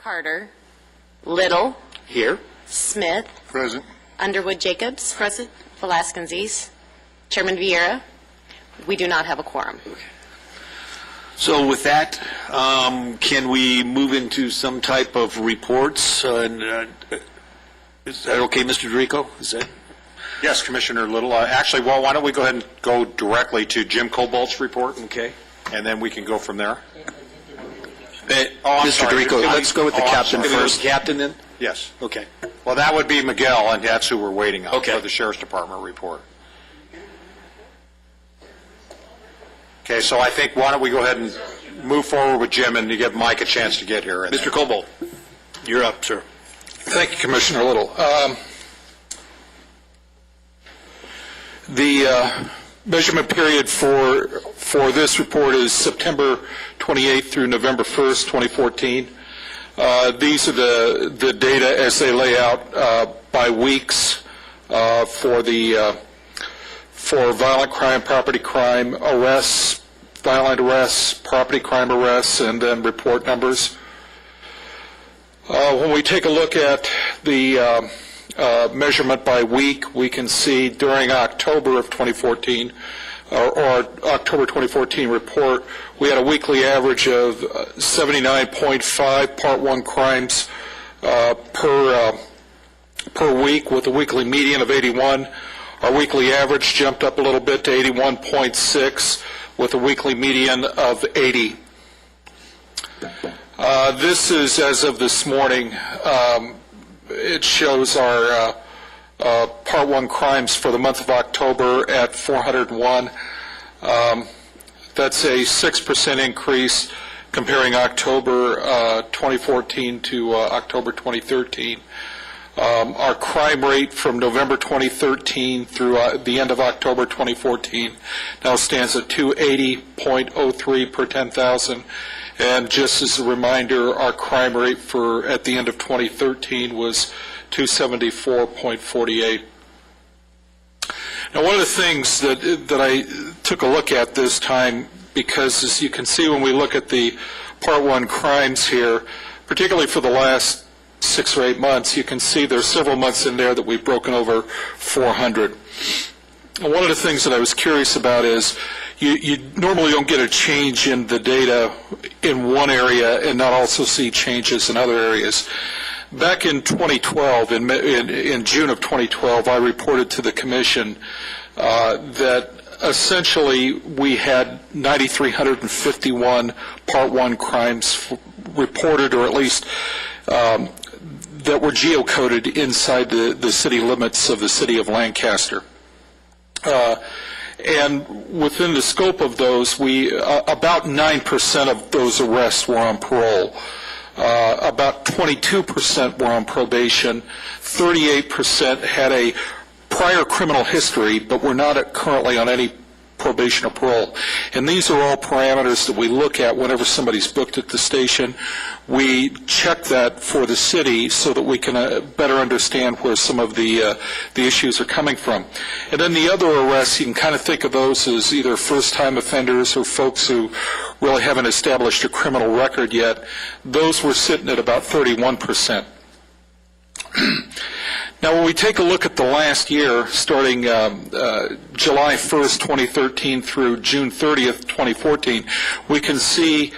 Carter. Little. Here. Smith. Present. Underwood Jacobs. Present. Velasquez. Chairman Vieira. We do not have a quorum. So with that, can we move into some type of reports? Is that okay, Mr. Dorico? Is that? Yes, Commissioner Little. Actually, well, why don't we go ahead and go directly to Jim Cobalt's report, Okay. and then we can go from there. Mr. Dorico, let's go with the captain first. Captain then? Yes. Okay. Well, that would be Miguel, and that's who we're waiting on Okay. for the Sheriff's Department report. Okay, so I think why don't we go ahead and move forward with Jim and you give Mike a chance to get here. And Mr. Cobalt, you're up, sir. Thank you, Commissioner Little. The measurement period for this report is September 28th through November 1st, 2014. These are the data as they lay out by weeks for violent crime, property crime, arrests, violent arrests, property crime arrests, and then report numbers. When we take a look at the measurement by week, we can see during October of 2014, or October 2014 report, we had a weekly average of 79.5 Part 1 crimes per week, with a weekly median of 81. Our weekly average jumped up a little bit to 81.6 with a weekly median of 80. This is as of this morning. It shows our Part 1 crimes for the month of October at 401. That's a 6% increase comparing October 2014 to October 2013. Our crime rate from November 2013 through the end of October 2014 now stands at 280.03 per 10,000. And just as a reminder, our crime rate at the end of 2013 was 274.48. Now, one of the things that I took a look at this time, because as you can see when we look at the Part 1 crimes here, particularly for the last 6 or 8 months, you can see there's several months in there that we've broken over 400. And one of the things that I was curious about is you normally don't get a change in the data in one area and not also see changes in other areas. Back in 2012, in June of 2012, I reported to the Commission that essentially we had 9,351 Part 1 crimes reported, or at least that were geocoded inside the city limits of the city of Lancaster. And within the scope of those, about 9% of those arrests were on parole. About 22% were on probation. 38% had a prior criminal history, but were not currently on any probation or parole. And these are all parameters that we look at whenever somebody's booked at the station. We check that for the city so that we can better understand where some of the issues are coming from. And then the other arrests, you can kind of think of those as either first-time offenders or folks who really haven't established a criminal record yet. Those were sitting at about 31%. Now, when we take a look at the last year, starting July 1st, 2013 through June 30th, 2014, we can see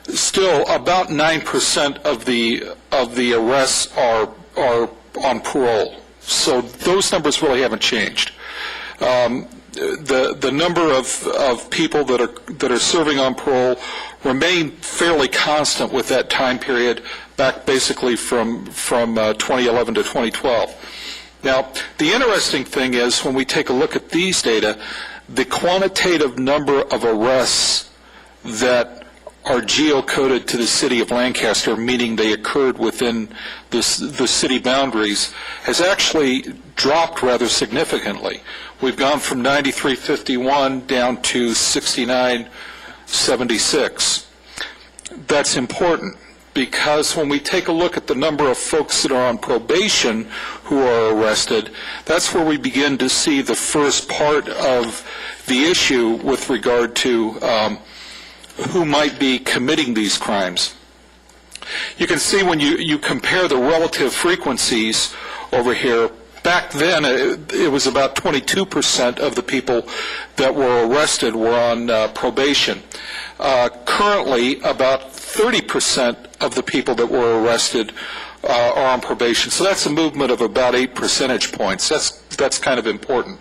still about 9% of the arrests are on parole. So those numbers really haven't changed. The number of people that are serving on parole remain fairly constant with that time period back basically from 2011 to 2012. Now, the interesting thing is when we take a look at these data, the quantitative number of arrests that are geocoded to the city of Lancaster, meaning they occurred within the city boundaries, has actually dropped rather significantly. We've gone from 9351 down to 6976. That's important because when we take a look at the number of folks that are on probation who are arrested, that's where we begin to see the first part of the issue with regard to who might be committing these crimes. you can see when you compare the relative frequencies over here, back then it was about 22% of the people that were arrested were on probation. Currently, about 30% of the people that were arrested are on probation. So that's a movement of about 8 percentage points. That's kind of important.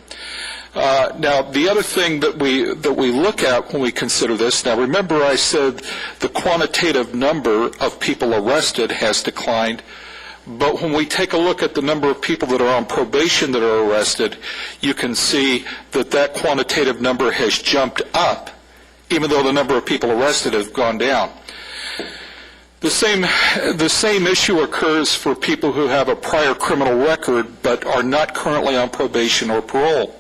Now, the other thing that we look at when we consider this, now remember I said the quantitative number of people arrested has declined, but when we take a look at the number of people that are on probation that are arrested, you can see that that quantitative number has jumped up, even though the number of people arrested has gone down. The same issue occurs for people who have a prior criminal record but are not currently on probation or parole.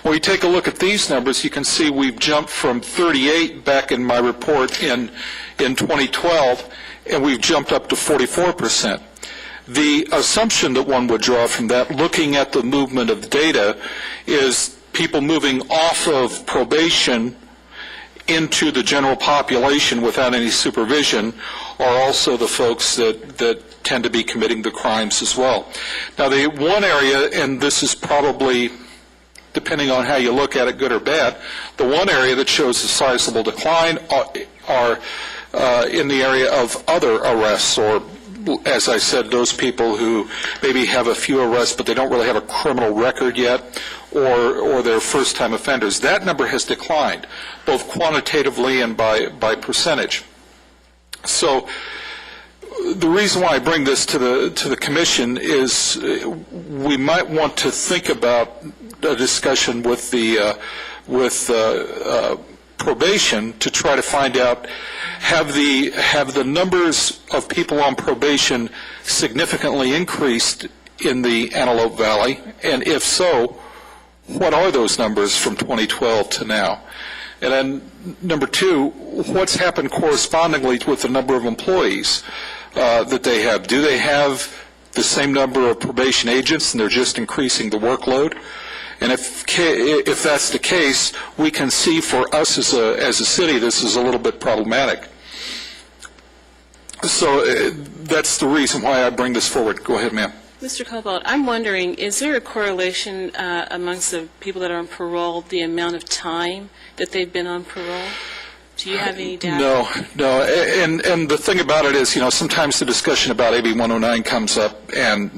When we take a look at these numbers, you can see we've jumped from 38 back in my report in 2012, and we've jumped up to 44%. The assumption that one would draw from that, looking at the movement of data, is people moving off of probation into the general population without any supervision are also the folks that tend to be committing the crimes as well. Now, the one area, and this is probably, depending on how you look at it, good or bad, the one area that shows a sizable decline are in the area of other arrests, or, as I said, those people who maybe have a few arrests but they don't really have a criminal record yet, or they're first-time offenders. That number has declined, both quantitatively and by percentage. So the reason why I bring this to the Commission is we might want to think about a discussion with probation to try to find out, have the numbers of people on probation significantly increased in the Antelope Valley, and if so, what are those numbers from 2012 to now? And then number two, what's happened correspondingly with the number of employees that they have? Do they have the same number of probation agents and they're just increasing the workload? And if that's the case, we can see for us as a city this is a little bit problematic. So that's the reason why I bring this forward. Go ahead, ma'am. Mr. Cobalt, I'm wondering, is there a correlation amongst the people that are on parole, the amount of time that they've been on parole? Do you have any data? No. And the thing about it is, sometimes the discussion about AB 109 comes up, and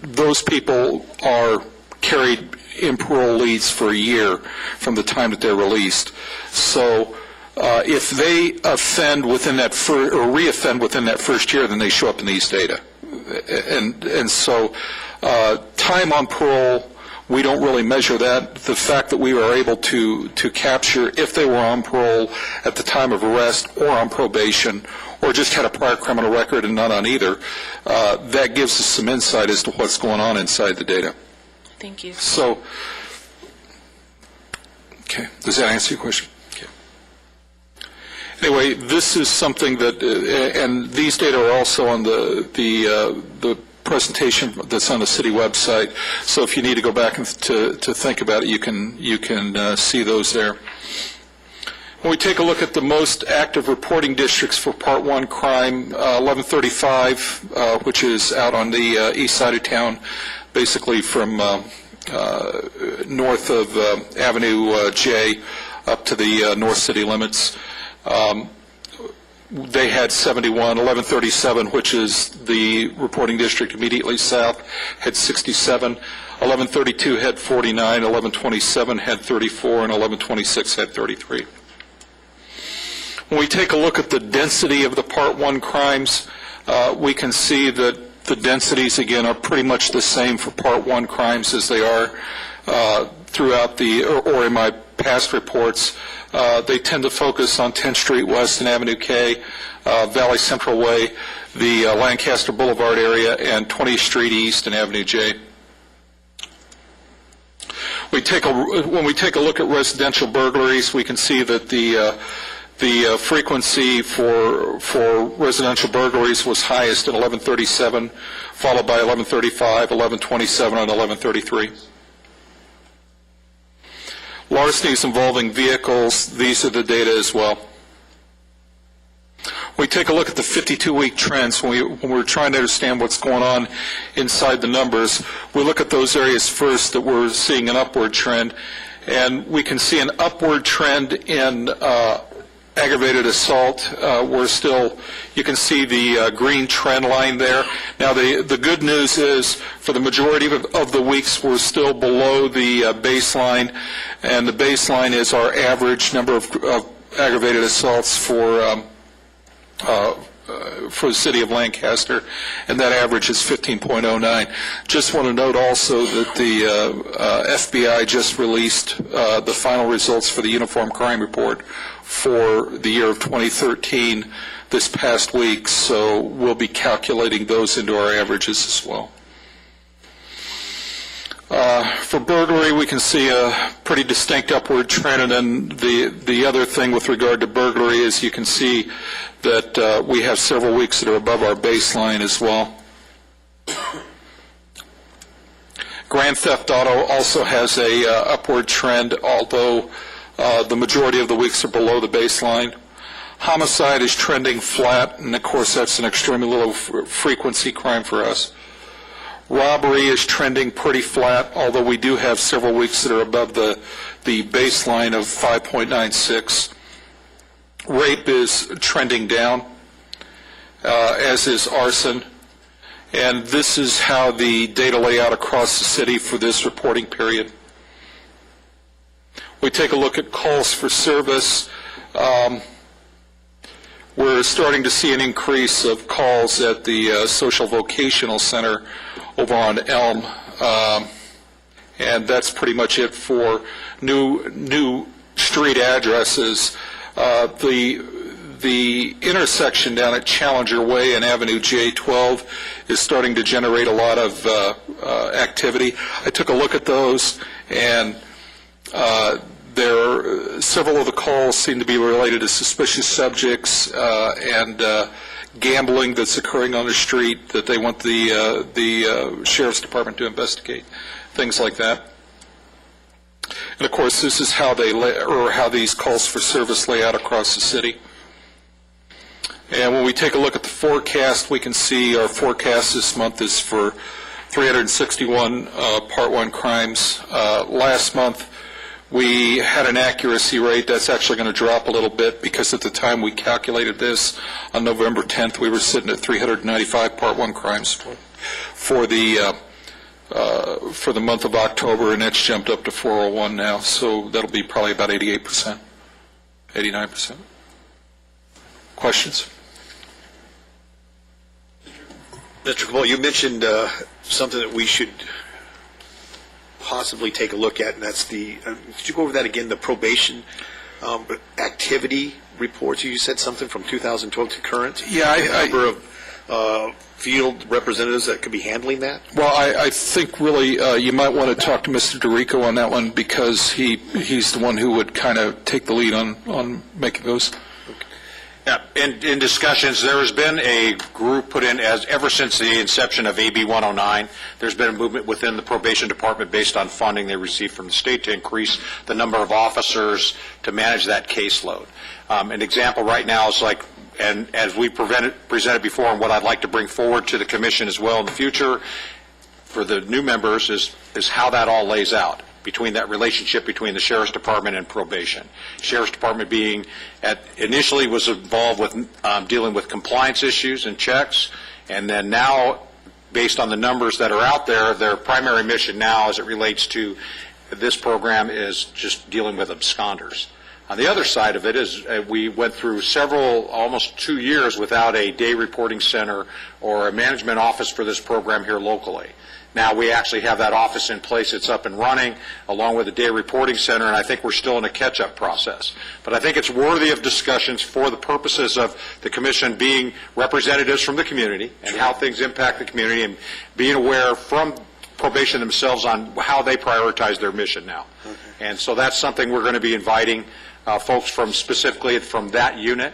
those people are carried in parole leads for a year from the time that they're released. So if they offend within that or reoffend within that first year, then they show up in these data. And so time on parole, we don't really measure that. The fact that we were able to capture if they were on parole at the time of arrest or on probation or just had a prior criminal record and not on either, that gives us some insight as to what's going on inside the data. Thank you. So, okay, does that answer your question? Okay. Anyway, this is something that, and these data are also on the presentation that's on the city website. So if you need to go back and to think about it, you can see those there. When we take a look at the most active reporting districts for Part 1 crime, 1135, which is out on the east side of town, basically from north of Avenue J up to the north city limits. They had 71. 1137, which is the reporting district immediately south, had 67. 1132 had 49. 1127 had 34, and 1126 had 33. When we take a look at the density of the Part 1 crimes, we can see that the densities, again, are pretty much the same for Part 1 crimes as they are throughout or in my past reports. They tend to focus on 10th Street West and Avenue K, Valley Central Way, the Lancaster Boulevard area, and 20th Street East and Avenue J. When we take a look at residential burglaries, we can see that the frequency for residential burglaries was highest in 1137, followed by 1135, 1127, and 1133. Larcenies involving vehicles, these are the data as well. We take a look at the 52-week trends, when we're trying to understand what's going on inside the numbers, we look at those areas first that we're seeing an upward trend, and we can see an upward trend in aggravated assault. We're still, you can see the green trend line there. Now, the good news is for the majority of the weeks, we're still below the baseline, and the baseline is our average number of aggravated assaults for the city of Lancaster, and that average is 15.09. Just want to note also that the FBI just released the final results for the Uniform Crime Report for the year of 2013 this past week, so we'll be calculating those into our averages as well. For burglary, we can see a pretty distinct upward trend, and then the other thing with regard to burglary is you can see that we have several weeks that are above our baseline as well. Grand theft auto also has a upward trend, although the majority of the weeks are below the baseline. Homicide is trending flat, and of course that's an extremely low frequency crime for us. Robbery is trending pretty flat, although we do have several weeks that are above the baseline of 5.96. Rape is trending down, as is arson. And this is how the data lay out across the city for this reporting period. We take a look at calls for service. We're starting to see an increase of calls at the Social Vocational Center over on Elm, and that's pretty much it for new street addresses. The intersection down at Challenger Way and Avenue J12 is starting to generate a lot of activity. I took a look at those, and several of the calls seem to be related to suspicious subjects and gambling that's occurring on the street that they want the Sheriff's Department to investigate, things like that. And of course, this is how how these calls for service lay out across the city. And when we take a look at the forecast, we can see our forecast this month is for 361 Part 1 crimes. Last month, we had an accuracy rate that's actually going to drop a little bit because at the time we calculated this on November 10th, we were sitting at 395 Part 1 crimes for the month of October, and that's jumped up to 401 now, so that'll be probably about 88%, 89%. Questions? Mr. Cabal, you mentioned something that we should possibly take a look at, and that's could you go over that again, the probation activity reports? You said something from 2012 to current? Yeah, number of field representatives that could be handling that? Well, I think really you might want to talk to Mr. DeRico on that one because he's the one who would kind of take the lead on making those. Yeah, in discussions, there has been a group put in ever since the inception of AB 109. There's been a movement within the probation department based on funding they received from the state to increase the number of officers to manage that caseload. An example right now is like, and as we presented before, and what I'd like to bring forward to the commission as well in the future for the new members is how that all lays out between that relationship between the Sheriff's Department and probation. Sheriff's Department initially was involved with dealing with compliance issues and checks, and then now, based on the numbers that are out there, their primary mission now as it relates to this program is just dealing with absconders. On the other side of it is we went through almost 2 years without a day reporting center or a management office for this program here locally. Now we actually have that office in place. It's up and running along with the day reporting center, and I think we're still in a catch-up process. But I think it's worthy of discussions for the purposes of the commission being representatives from the community and how things impact the community and being aware from probation themselves on how they prioritize their mission now. Okay. And so that's something we're going to be inviting folks specifically from that unit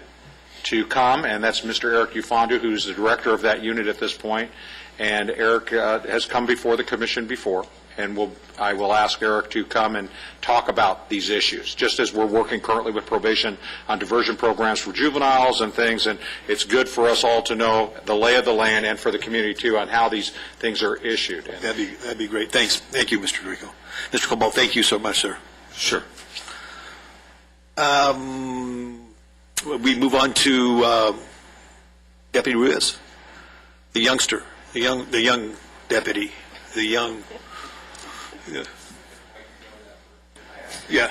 to come, and that's Mr. Eric Ufondu, who's the director of that unit at this point. And Eric has come before the commission before. and I will ask Eric to come and talk about these issues, just as we're working currently with probation on diversion programs for juveniles and things, and it's good for us all to know the lay of the land and for the community, too, on how these things are issued. And That'd be great. Thanks. Thank you, Mr. Rico. Mr. Cobalt, thank you so much, sir. Sure. We move on to Deputy Ruiz, the youngster, the young deputy, the young, yeah.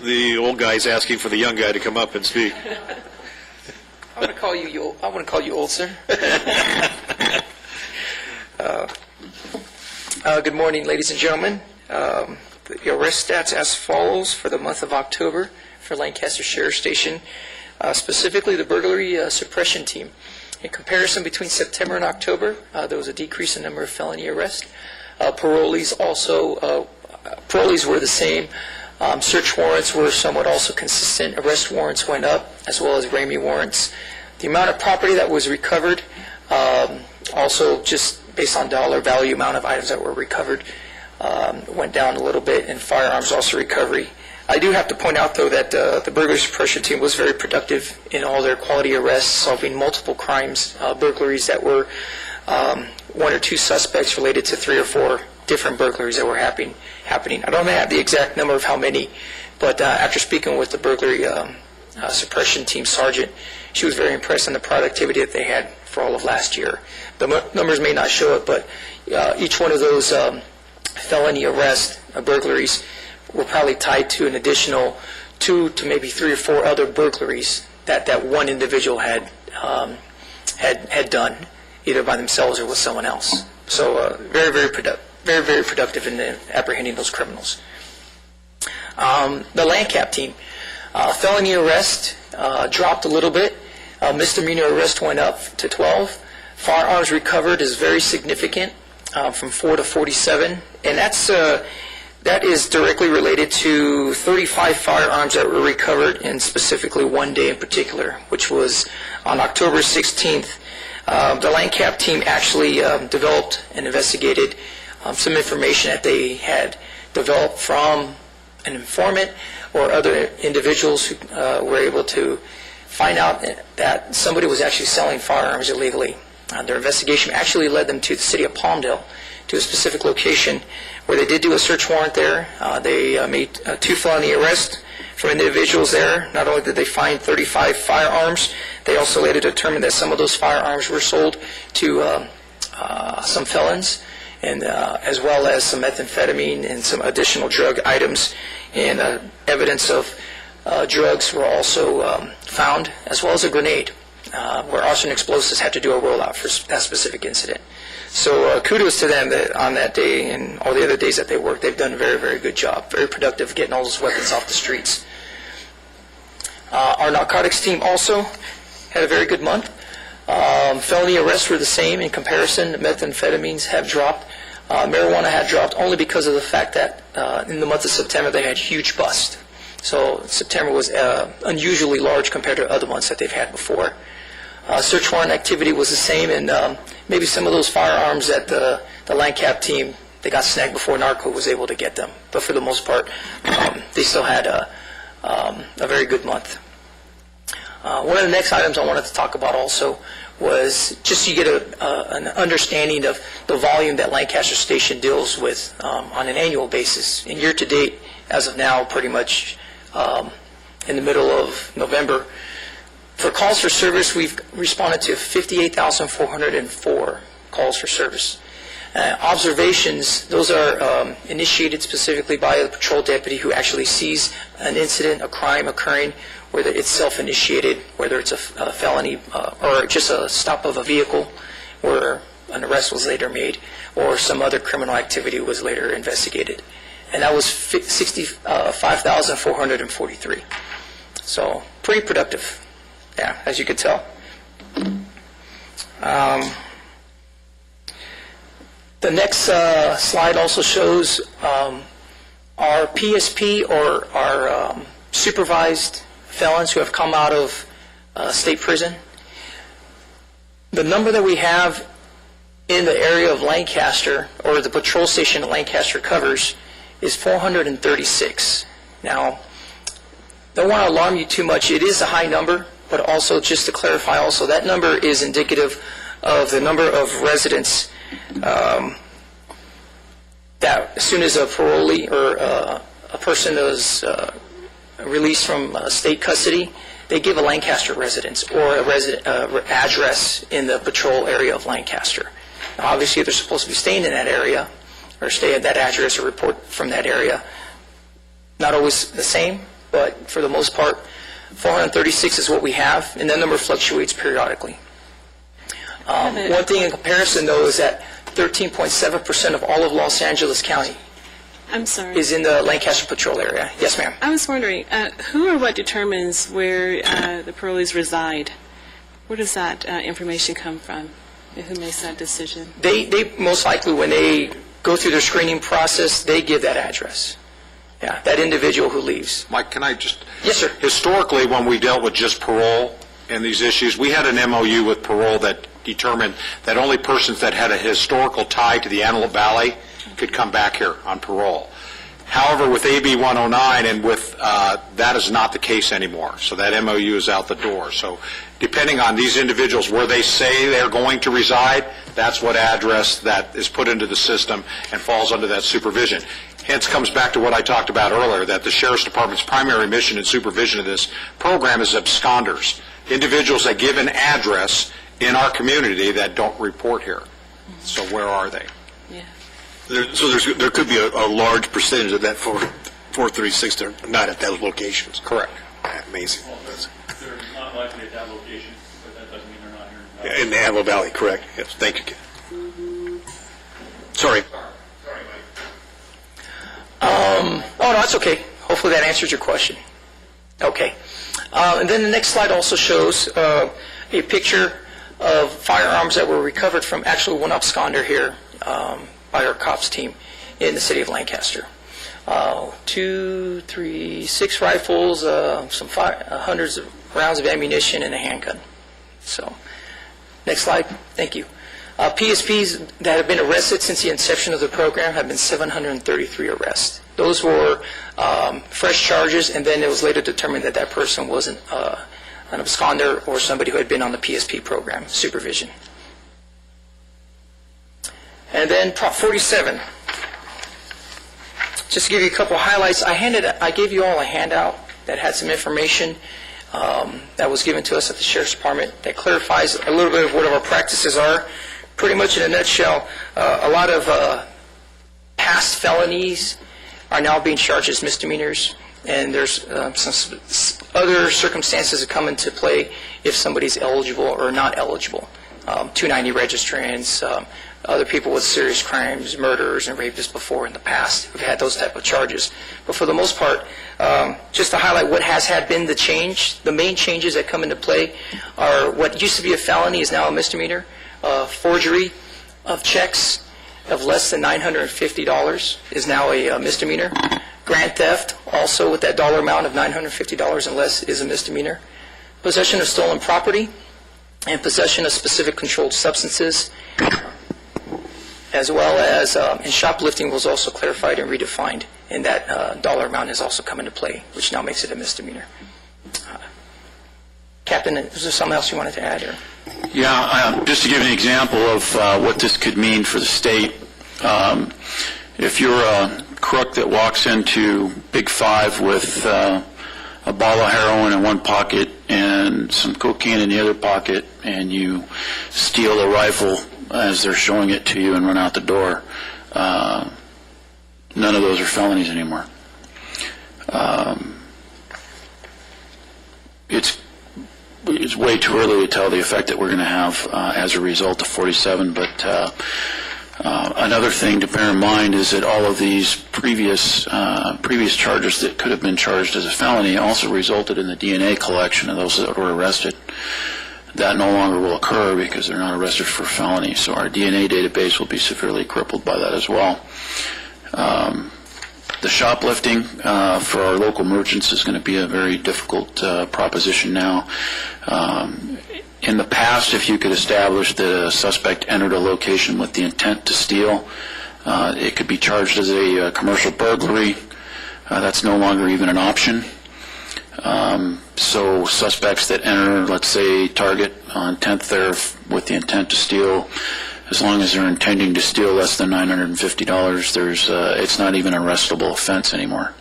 The old guy's asking for the young guy to come up and speak. I want to call you old, sir. Good morning, ladies and gentlemen. The arrest stats as follows for the month of October for Lancaster Sheriff Station, specifically the burglary suppression team. In comparison between September and October, there was a decrease in number of felony arrests. Parolees were the same. Search warrants were somewhat also consistent. Arrest warrants went up, as well as Ramey warrants. The amount of property that was recovered, also just based on dollar value amount of items that were recovered, went down a little bit, and firearms also recovery. I do have to point out, though, that the burglary suppression team was very productive in all their quality arrests, solving multiple crimes, burglaries that were one or two suspects related to 3 or 4 different burglaries that were happening. I don't have the exact number of how many, but after speaking with the burglary suppression team sergeant, she was very impressed on the productivity that they had for all of last year. The numbers may not show it, but each one of those felony arrests, burglaries, were probably tied to an additional 2 to maybe 3 or 4 other burglaries that one individual had done, either by themselves or with someone else. So very, very productive in apprehending those criminals. The LANCAP team, felony arrest dropped a little bit. Misdemeanor arrest went up to 12. Firearms recovered is very significant, from 4 to 47, and that is directly related to 35 firearms that were recovered in specifically one day in particular, which was on October 16th. The LANCAP team actually developed and investigated some information that they had developed from an informant or other individuals who were able to find out that somebody was actually selling firearms illegally. Their investigation actually led them to the city of Palmdale, to a specific location where they did do a search warrant there. They made 2 felony arrests for individuals there. Not only did they find 35 firearms, they also later determined that some of those firearms were sold to some felons, and as well as some methamphetamine and some additional drug items. And evidence of drugs were also found, as well as a grenade, where Arson Explosives had to do a rollout for that specific incident. So kudos to them on that day and all the other days that they worked. They've done a very, very good job, very productive getting all those weapons off the streets. Our narcotics team also had a very good month. Felony arrests were the same in comparison. Methamphetamines have dropped. Marijuana had dropped only because of the fact that in the month of September they had huge busts. So September was unusually large compared to other months that they've had before. Search warrant activity was the same, and maybe some of those firearms that the LANCAP team, they got snagged before Narco was able to get them. But for the most part, they still had a very good month. One of the next items I wanted to talk about also was just so you get an understanding of the volume that Lancaster Station deals with on an annual basis. And year to date, as of now, pretty much in the middle of November, for calls for service, we've responded to 58,404 calls for service. Observations, those are initiated specifically by the patrol deputy who actually sees an incident, a crime occurring, whether it's self-initiated, whether it's a felony or just a stop of a vehicle where an arrest was later made, or some other criminal activity was later investigated. And that was 5,443. So pretty productive. Yeah, as you could tell. The next slide also shows our PSP, or our supervised felons who have come out of state prison. The number that we have in the area of Lancaster, or the patrol station that Lancaster covers, is 436. Now, don't want to alarm you too much. It is a high number, but also, just to clarify also, that number is indicative of the number of residents that as soon as a parolee or a person is released from state custody, they give a Lancaster residence or a address in the patrol area of Lancaster. Now, obviously, if they're supposed to be staying in that area or stay at that address or report from that area, not always the same, but for the most part, 436 is what we have, and that number fluctuates periodically. One thing in comparison, though, is that 13.7% of all of Los Angeles County I'm sorry. is in the Lancaster patrol area. Yes, ma'am. I was wondering, who or what determines where the parolees reside? Where does that information come from? Who makes that decision? They most likely, when they go through their screening process, they give that address. Yeah, that individual who leaves. Mike, can I just... Yes, sir. Historically, when we dealt with just parole and these issues, we had an MOU with parole that determined that only persons that had a historical tie to the Antelope Valley could come back here on parole. However, with AB 109 and with that is not the case anymore. So that MOU is out the door. So depending on these individuals where they say they're going to reside, that's what address that is put into the system and falls under that supervision. Hence comes back to what I talked about earlier, that the Sheriff's Department's primary mission and supervision of this program is absconders, individuals that give an address in our community that don't report here. So where are they? Yeah. There could be a large percentage of that 436 that are not at those locations. Correct. Amazing. They're not likely at that location, but that doesn't mean they're not here. In the Antelope Valley, correct. Yes, thank you, Ken. Sorry. Oh, no, that's okay. Hopefully that answers your question. Okay. And then the next slide also shows a picture of firearms that were recovered from actually one absconder here by our cops team in the city of Lancaster. 2, 3, 6 rifles, some hundreds of rounds of ammunition, and a handgun. So, next slide. Thank you. PSPs that have been arrested since the inception of the program have been 733 arrests. Those were fresh charges, and then it was later determined that that person wasn't an absconder or somebody who had been on the PSP program supervision. And then Prop 47. Just to give you a couple highlights, I gave you all a handout that had some information that was given to us at the Sheriff's Department that clarifies a little bit of what our practices are. Pretty much in a nutshell, a lot of past felonies are now being charged as misdemeanors, and there's some other circumstances that come into play if somebody's eligible or not eligible. 290 registrants, other people with serious crimes, murderers, and rapists before in the past have had those type of charges. But for the most part, just to highlight what had been the change, the main changes that come into play are what used to be a felony is now a misdemeanor. Forgery of checks of less than $950 is now a misdemeanor. Grand theft, also with that dollar amount of $950 and less, is a misdemeanor. Possession of stolen property and possession of specific controlled substances, as well as and shoplifting was also clarified and redefined, and that dollar amount has also come into play, which now makes it a misdemeanor. Captain, is there something else you wanted to add? Or? Yeah, just to give an example of what this could mean for the state, if you're a crook that walks into Big Five with a ball of heroin in one pocket and some cocaine in the other pocket, and you steal a rifle as they're showing it to you and run out the door, none of those are felonies anymore. It's way too early to tell the effect that we're going to have as a result of 47, but another thing to bear in mind is that all of these previous charges that could have been charged as a felony also resulted in the DNA collection of those that were arrested. That no longer will occur because they're not arrested for felony, so our DNA database will be severely crippled by that as well. The shoplifting for our local merchants is going to be a very difficult proposition now. In the past, if you could establish that a suspect entered a location with the intent to steal, it could be charged as a commercial burglary. That's no longer even an option. So suspects that enter, let's say, Target on 10th there with the intent to steal, as long as they're intending to steal less than $950, it's not even an arrestable offense anymore.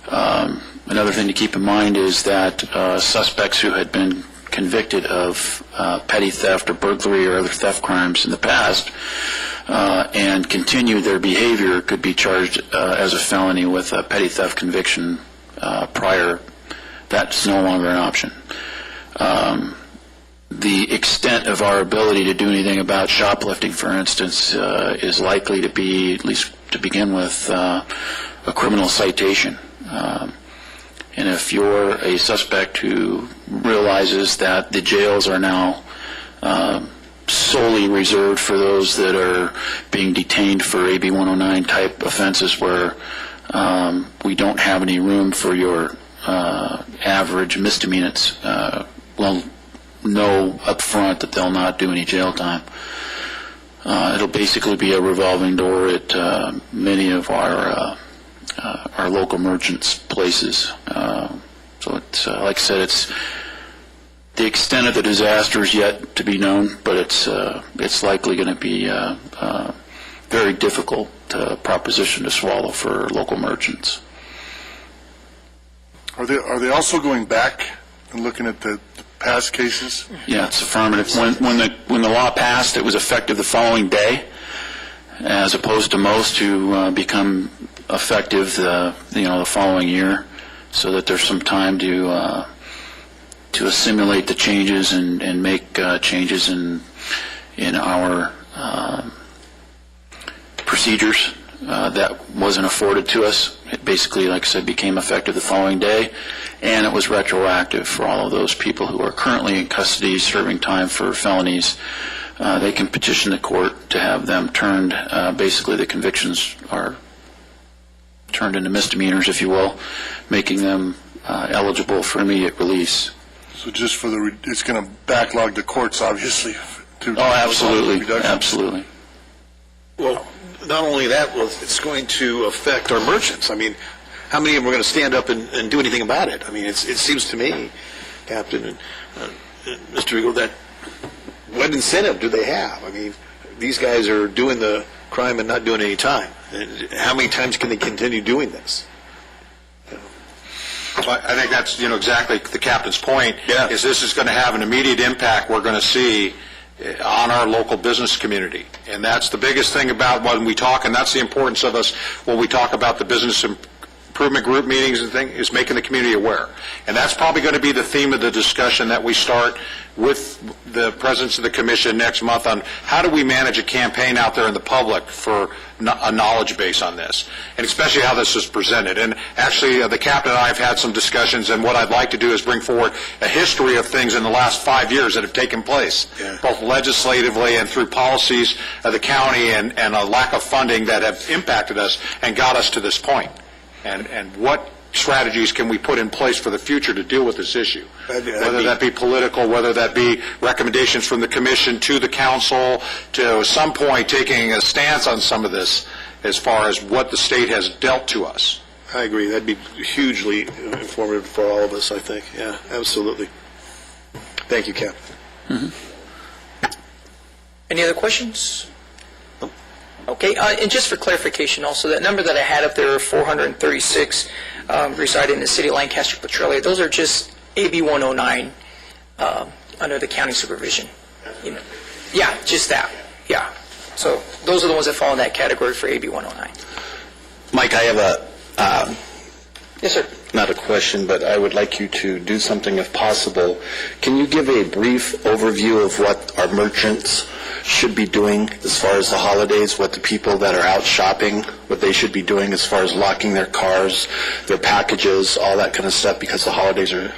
Another thing to keep in mind is that suspects who had been convicted of petty theft or burglary or other theft crimes in the past and continued their behavior could be charged as a felony with a petty theft conviction prior. That's no longer an option. The extent of our ability to do anything about shoplifting, for instance, is likely to be, at least to begin with, a criminal citation. And if you're a suspect who realizes that the jails are now solely reserved for those that are being detained for AB 109 type offenses where we don't have any room for your average misdemeanors, well, know up front that they'll not do any jail time. It'll basically be a revolving door at many of our local merchants' places. So it's like I said, it's the extent of the disaster is yet to be known, but it's likely going to be very difficult proposition to swallow for local merchants. Are they also going back and looking at the past cases? Yeah, it's affirmative. When the law passed, it was effective the following day, as opposed to most who become effective the following year, so that there's some time to assimilate the changes and make changes in our procedures. That wasn't afforded to us. It basically, like I said, became effective the following day, and it was retroactive for all of those people who are currently in custody serving time for felonies. They can petition the court to have them turned, basically the convictions are turned into misdemeanors, if you will, making them eligible for immediate release. So just for it's going to backlog the courts, obviously. Absolutely. Well, not only that, well, it's going to affect our merchants. I mean, how many of them are going to stand up and do anything about it? I mean, it seems to me, Captain and Mr. Eagle, that what incentive do they have? I mean, these guys are doing the crime and not doing any time. And how many times can they continue doing this? So I think that's exactly the captain's point. Yeah. Is this is going to have an immediate impact we're going to see on our local business community, and that's the biggest thing about when we talk, and that's the importance of us when we talk about the business improvement group meetings and things, is making the community aware. And that's probably going to be the theme of the discussion that we start with the presidents of the commission next month on how do we manage a campaign out there in the public for a knowledge base on this, and especially how this is presented. And actually, the captain and I have had some discussions, and what I'd like to do is bring forward a history of things in the last 5 years that have taken place, both legislatively and through policies of the county and a lack of funding that have impacted us and got us to this point. And what strategies can we put in place for the future to deal with this issue? Whether that be political, whether that be recommendations from the commission to the council, to at some point taking a stance on some of this as far as what the state has dealt to us. I agree. That'd be hugely informative for all of us, I think. Yeah, absolutely. Thank you, Captain. Mm-hmm. Any other questions? Okay, and just for clarification also, that number that I had up there, 436 reside in the city of Lancaster, Petrolia, those are just AB 109 under the county supervision. Yeah, just that. Yeah. So those are the ones that fall in that category for AB 109. Mike, I have a... Yes, sir. Not a question, but I would like you to do something if possible. Can you give a brief overview of what our merchants should be doing as far as the holidays, what the people that are out shopping, what they should be doing as far as locking their cars, their packages, all that kind of stuff, because the holidays are...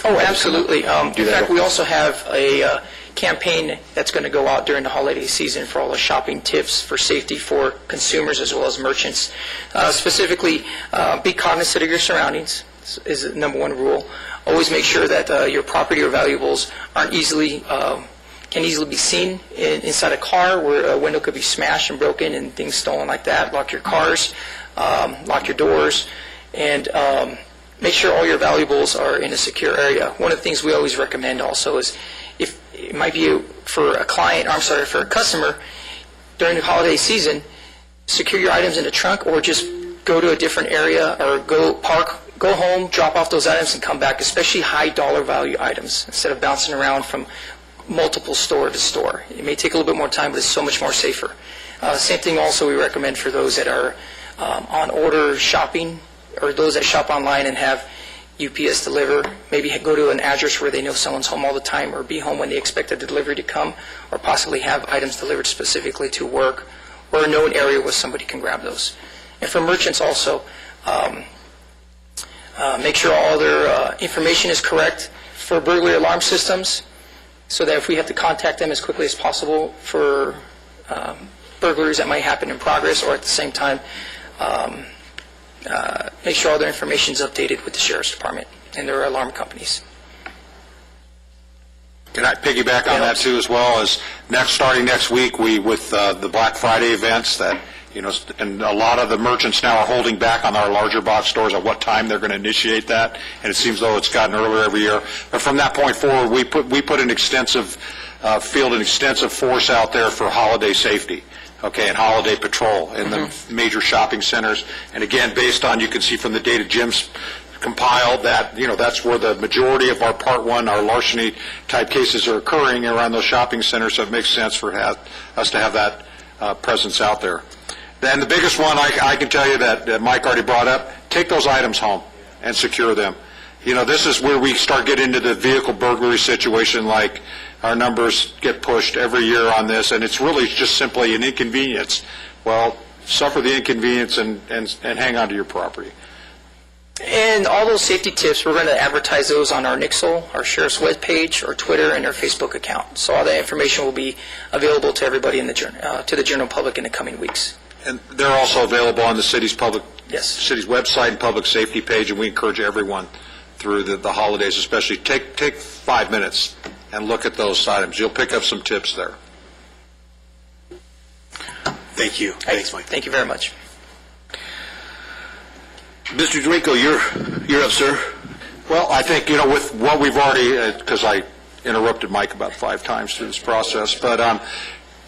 Oh, absolutely. In fact, we also have a campaign that's going to go out during the holiday season for all the shopping tips for safety for consumers as well as merchants. Specifically, be cognizant of your surroundings. is the number one rule. Always make sure that your property or valuables aren't can easily be seen inside a car where a window could be smashed and broken and things stolen like that. Lock your cars, lock your doors, and make sure all your valuables are in a secure area. One of the things we always recommend also is, if it might be for a for a customer during the holiday season, secure your items in the trunk, or just go to a different area, or go home, drop off those items, and come back, especially high dollar value items, instead of bouncing around from multiple store to store. It may take a little bit more time, but it's so much more safer. Same thing also we recommend for those that are on order shopping, or those that shop online and have UPS deliver. Maybe go to an address where they know someone's home all the time, or be home when they expect the delivery to come, or possibly have items delivered specifically to work, or a known area where somebody can grab those. And for merchants also, make sure all their information is correct for burglary alarm systems, so that if we have to contact them as quickly as possible for burglaries that might happen in progress, or at the same time, make sure all their information is updated with the Sheriff's Department and their alarm companies. Can I piggyback on that too, as well as starting next week, with the Black Friday events that, and a lot of the merchants now are holding back on our larger box stores at what time they're going to initiate that, and it seems though it's gotten earlier every year. But from that point forward, we put an extensive force out there for holiday safety, and holiday patrol in the major shopping centers. And again, based on, you can see from the data Jim's compiled, that that's where the majority of our Part 1, our larceny type cases are occurring, around those shopping centers. So it makes sense for us to have that presence out there. Then the biggest one I can tell you that Mike already brought up: take those items home and secure them. This is where we start getting into the vehicle burglary situation. Like, our numbers get pushed every year on this, and it's really just simply an inconvenience. Well, suffer the inconvenience and hang on to your property. And all those safety tips, we're going to advertise those on our Nixle, our Sheriff's webpage, our Twitter, and our Facebook account. So all that information will be available to everybody to the general public in the coming weeks. And they're also available on the city's Yes. website and public safety page, and we encourage everyone through the holidays, especially, take 5 minutes and look at those items. You'll pick up some tips there. Thank you. Thanks, Mike. Thank you very much. Mr. Drinko, you're up, sir. Well, I think, with what we've already, because I interrupted Mike about 5 times through this process, but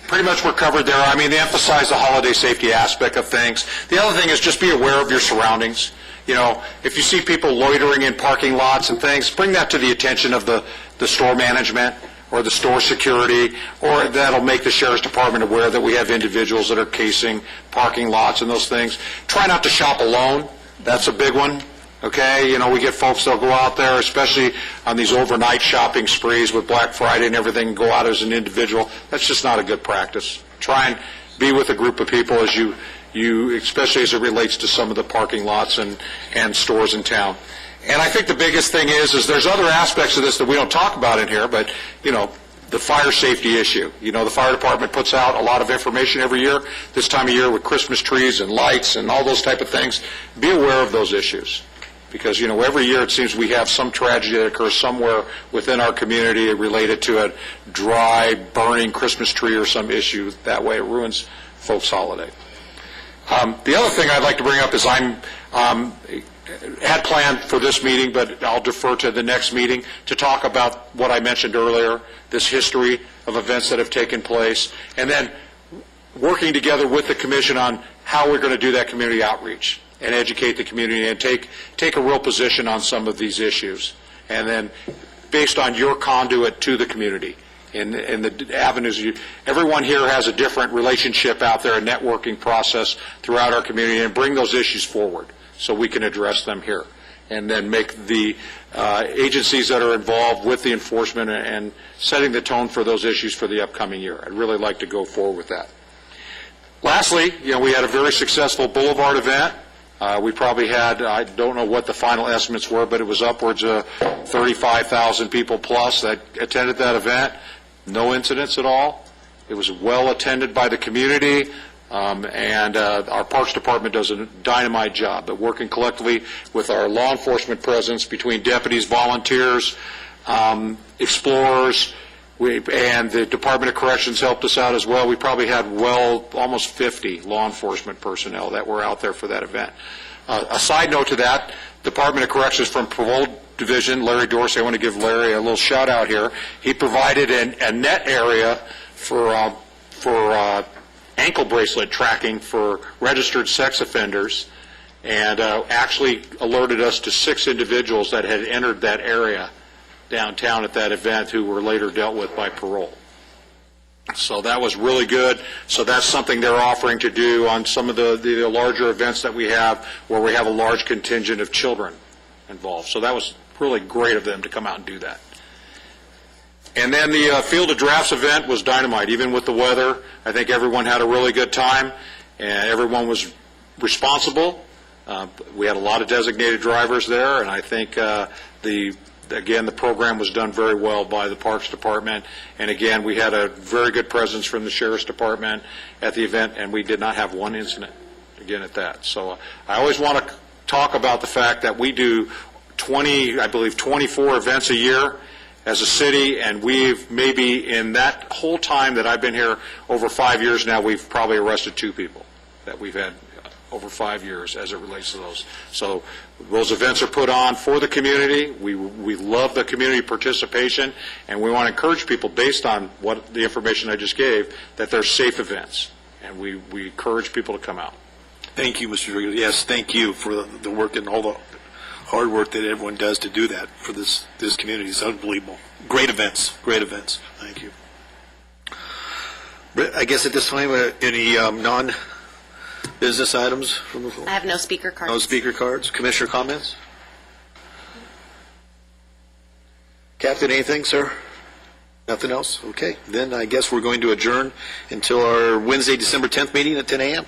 pretty much we're covered there. I mean, they emphasize the holiday safety aspect of things. The other thing is just be aware of your surroundings. If you see people loitering in parking lots and things, bring that to the attention of the store management or the store security, or that'll make the Sheriff's Department aware that we have individuals that are casing parking lots and those things. Try not to shop alone. That's a big one. Okay, we get folks that'll go out there, especially on these overnight shopping sprees with Black Friday and everything, and go out as an individual. That's just not a good practice. Try and be with a group of people as you especially as it relates to some of the parking lots and stores in town. And I think the biggest thing is there's other aspects of this that we don't talk about in here, but, the fire safety issue. The fire department puts out a lot of information every year, this time of year, with Christmas trees and lights and all those type of things. Be aware of those issues. Because, every year it seems we have some tragedy that occurs somewhere within our community related to a dry, burning Christmas tree or some issue. That way it ruins folks' holiday. The other thing I'd like to bring up is had planned for this meeting, but I'll defer to the next meeting to talk about what I mentioned earlier, this history of events that have taken place, and then working together with the commission on how we're going to do that community outreach and educate the community and take a real position on some of these issues, and then based on your conduit to the community in the avenues. Everyone here has a different relationship out there, a networking process throughout our community, and bring those issues forward so we can address them here, and then make the agencies that are involved with the enforcement and setting the tone for those issues for the upcoming year. I'd really like to go forward with that. Lastly, we had a very successful Boulevard event. We probably had, I don't know what the final estimates were, but it was upwards of 35,000 people plus that attended that event. No incidents at all. It was well attended by the community. And our Parks Department does a dynamite job at working collectively with our law enforcement presence between deputies, volunteers, explorers, and the Department of Corrections helped us out as well. We probably had almost 50 law enforcement personnel that were out there for that event. A side note to that, Department of Corrections from Parole Division, Larry Dorsey, I want to give Larry a little shout out here. He provided a net area for ankle bracelet tracking for registered sex offenders, and actually alerted us to 6 individuals that had entered that area downtown at that event who were later dealt with by parole. So that was really good. So that's something they're offering to do on some of the larger events that we have where we have a large contingent of children involved. So that was really great of them to come out and do that. And then the Field of Drafts event was dynamite. Even with the weather, I think everyone had a really good time, and everyone was responsible. We had a lot of designated drivers there, and I think again, the program was done very well by the Parks Department. And again, we had a very good presence from the Sheriff's Department at the event, and we did not have one incident, again, at that. So I always want to talk about the fact that we do 24 events a year as a city, and we've maybe in that whole time that I've been here, over 5 years now, we've probably arrested 2 people that we've had over 5 years as it relates to those. So those events are put on for the community. We love the community participation, and we want to encourage people, based on what the information I just gave, that they're safe events, and we encourage people to come out. Thank you, Mr. Rodriguez. Yes, thank you for the work and all the hard work that everyone does to do that for this community. It's unbelievable. Great events. Great events. Thank you. Britt, I guess at this time, any non-business items from the floor? I have no speaker cards. No speaker cards. Commissioner comments? Captain, anything, sir? Nothing else? Okay. Then I guess we're going to adjourn until our Wednesday, December 10th meeting at 10 a.m.